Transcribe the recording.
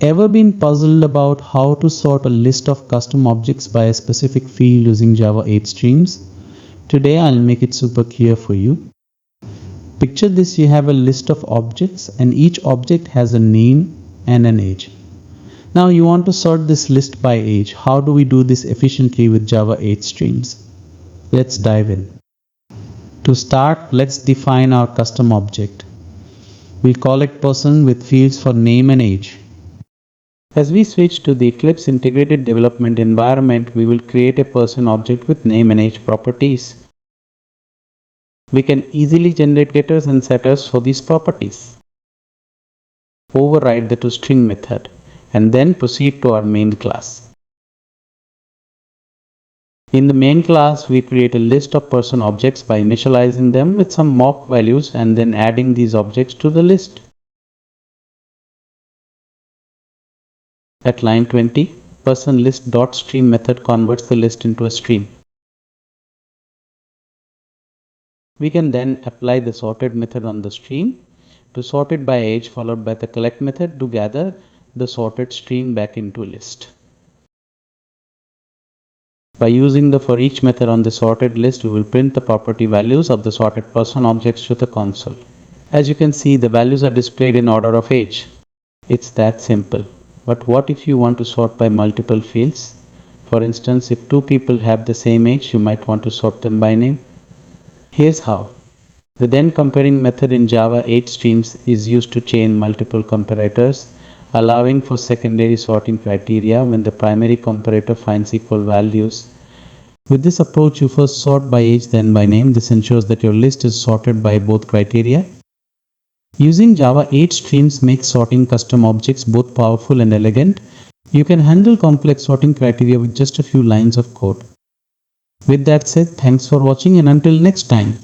Ever been puzzled about how to sort a list of custom objects by a specific field using Java 8 streams? Today I'll make it super clear for you. Picture this: you have a list of objects and each object has a name and an age. Now you want to sort this list by age. How do we do this efficiently with Java 8 streams? Let's dive in. To start, let's define our custom object. We'll call it person with fields for name and age. As we switch to the Eclipse integrated development environment, we will create a person object with name and age properties. We can easily generate getters and setters for these properties. Override the toString method and then proceed to our main class. In the main class, we create a list of person objects by initializing them with some mock values and then adding these objects to the list. At line 20, personList.stream method converts the list into a stream. We can then apply the sorted method on the stream to sort it by age, followed by the collect method to gather the sorted stream back into a list. By using the for each method on the sorted list, we will print the property values of the sorted person objects to the console. As you can see, the values are displayed in order of age. It's that simple. But what if you want to sort by multiple fields? For instance, if two people have the same age, you might want to sort them by name. Here's how. The then comparing method in Java 8 streams is used to chain multiple comparators, allowing for secondary sorting criteria when the primary comparator finds equal values. With this approach, you first sort by age, then by name. This ensures that your list is sorted by both criteria. Using Java 8 streams makes sorting custom objects both powerful and elegant. You can handle complex sorting criteria with just a few lines of code. With that said, thanks for watching and until next time.